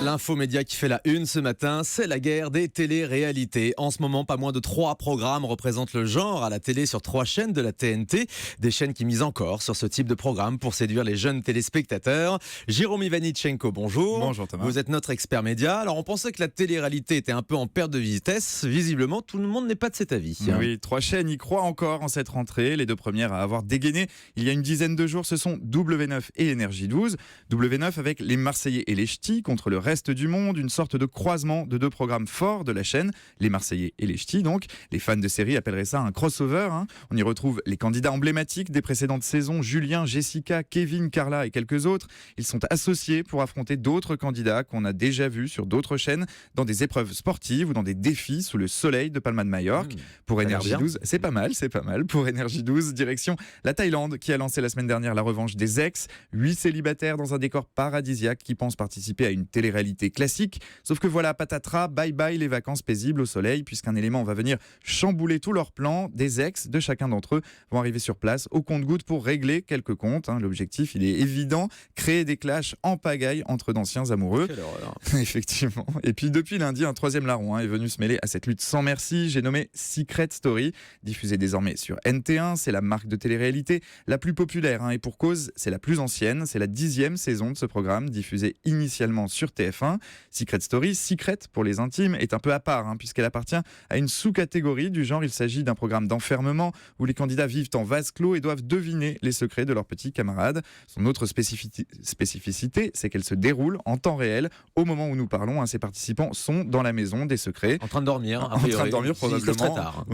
L'infomédia qui fait la une ce matin, c'est la guerre des télé-réalités. En ce moment, pas moins de 3 programmes représentent le genre à la télé sur 3 chaînes de la TNT. Des chaînes qui misent encore sur ce type de programme pour séduire les jeunes téléspectateurs. Jérôme Ivanichenko, bonjour. Bonjour Thomas. Vous êtes notre expert média. Alors on pensait que la télé-réalité était un peu en perte de vitesse. Visiblement, tout le monde n'est pas de cet avis. Oui, 3 chaînes y croient encore en cette rentrée. Les 2 premières à avoir dégainé il y a une dizaine de jours, ce sont W9 et Énergie 12. W9 avec les Marseillais et les Ch'tis contre le reste du monde, une sorte de croisement de 2 programmes forts de la chaîne, les Marseillais et les Ch'tis donc. Les fans de série appelleraient ça un crossover. On y retrouve les candidats emblématiques des précédentes saisons, Julien, Jessica, Kevin, Carla et quelques autres. Ils sont associés pour affronter d'autres candidats qu'on a déjà vus sur d'autres chaînes dans des épreuves sportives ou dans des défis sous le soleil de Palma de Majorque. Pour Énergie 12, c'est pas mal. Pour Énergie 12, direction la Thaïlande qui a lancé la semaine dernière la revanche des ex. 8 célibataires dans un décor paradisiaque qui pensent participer à une télé-réalité classique. Sauf que voilà, patatras, bye bye les vacances paisibles au soleil, puisqu'un élément va venir chambouler tous leurs plans. Des ex de chacun d'entre eux vont arriver sur place au compte-gouttes pour régler quelques comptes. L'objectif, il est évident, créer des clashs en pagaille entre d'anciens amoureux. Quelle horreur. Effectivement. Et puis depuis lundi, un 3e larron est venu se mêler à cette lutte sans merci. J'ai nommé Secret Story, diffusé désormais sur NT1. C'est la marque de télé-réalité la plus populaire, et pour cause, c'est la plus ancienne. C'est la 10e saison de ce programme, diffusé initialement sur TF1. Secret Story, Secret pour les intimes, est un peu à part, puisqu'elle appartient à une sous-catégorie du genre. Il s'agit d'un programme d'enfermement où les candidats vivent en vase clos et doivent deviner les secrets de leurs petits camarades. Son autre spécificité, c'est qu'elle se déroule en temps réel. Au moment où nous parlons, ces participants sont dans la maison des secrets. En train de dormir. En train de dormir probablement. Très tard.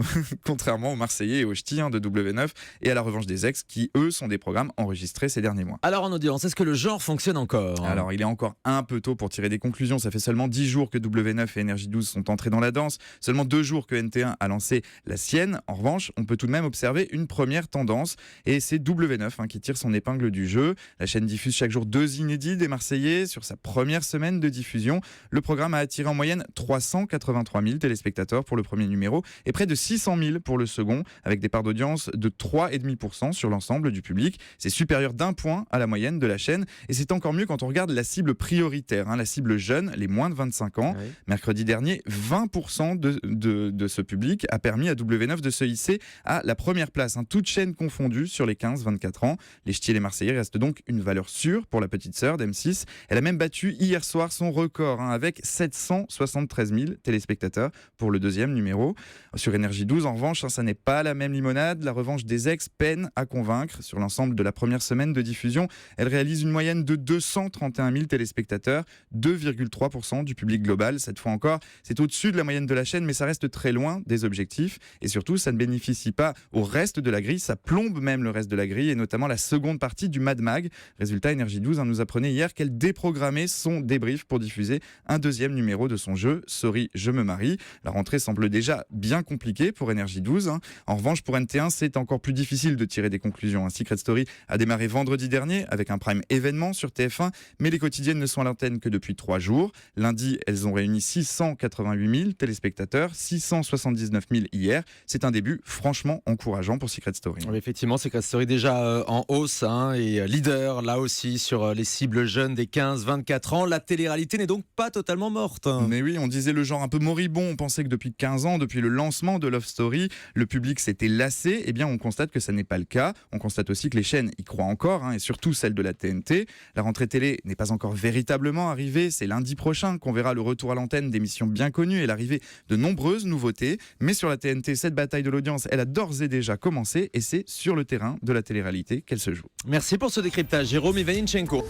Contrairement aux Marseillais et aux Ch'tis de W9 et à la revanche des ex qui, eux, sont des programmes enregistrés ces derniers mois. Alors en audience, est-ce que le genre fonctionne encore ? Alors il est encore un peu tôt pour tirer des conclusions. Ça fait seulement 10 jours que W9 et Énergie 12 sont entrés dans la danse. Seulement 2 jours que NT1 a lancé la sienne. En revanche, on peut tout de même observer une première tendance. Et c'est W9 qui tire son épingle du jeu. La chaîne diffuse chaque jour 2 inédits des Marseillais. Sur sa première semaine de diffusion, le programme a attiré en moyenne 383 000 téléspectateurs pour le premier numéro et près de 600 000 pour le second, avec des parts d'audience de 3,5% sur l'ensemble du public. C'est supérieur d'1 point à la moyenne de la chaîne. Et c'est encore mieux quand on regarde la cible prioritaire, la cible jeune, les moins de 25 ans. Oui. Mercredi dernier, 20% de ce public a permis à W9 de se hisser à la première place, toutes chaînes confondues sur les 15-24 ans. Les Ch'tis et les Marseillais restent donc une valeur sûre pour la petite sœur d'M6. Elle a même battu hier soir son record avec 773 000 téléspectateurs pour le 2e numéro. Sur Énergie 12, en revanche, ça n'est pas la même limonade. La revanche des ex peine à convaincre. Sur l'ensemble de la première semaine de diffusion, elle réalise une moyenne de 231 000 téléspectateurs, 2,3% du public global. Cette fois encore, c'est au-dessus de la moyenne de la chaîne, mais ça reste très loin des objectifs. Et surtout, ça ne bénéficie pas au reste de la grille, ça plombe même le reste de la grille, et notamment la seconde partie du Mad Mag. Résultat, Énergie 12 nous apprenait hier qu'elle déprogrammait son débrief pour diffuser un 2e numéro de son jeu, Sorry, je me marie. La rentrée semble déjà bien compliquée pour Énergie 12. En revanche, pour NT1, c'est encore plus difficile de tirer des conclusions. Secret Story a démarré vendredi dernier avec un prime événement sur TF1, mais les quotidiennes ne sont à l'antenne que depuis 3 jours. Lundi, elles ont réuni 688 000 téléspectateurs, 679 000 hier. C'est un début franchement encourageant pour Secret Story. Oui, effectivement, Secret Story déjà en hausse et leader là aussi sur les cibles jeunes des 15-24 ans. La télé-réalité n'est donc pas totalement morte. Mais oui, on disait le genre un peu moribond. On pensait que depuis 15 ans, depuis le lancement de Love Story, le public s'était lassé. Eh bien, on constate que ça n'est pas le cas. On constate aussi que les chaînes y croient encore, et surtout celle de la TNT. La rentrée télé n'est pas encore véritablement arrivée. C'est lundi prochain qu'on verra le retour à l'antenne d'émissions bien connues et l'arrivée de nombreuses nouveautés. Mais sur la TNT, cette bataille de l'audience, elle a d'ores et déjà commencé, et c'est sur le terrain de la télé-réalité qu'elle se joue. Merci pour ce décryptage, Jérôme Ivanichenko.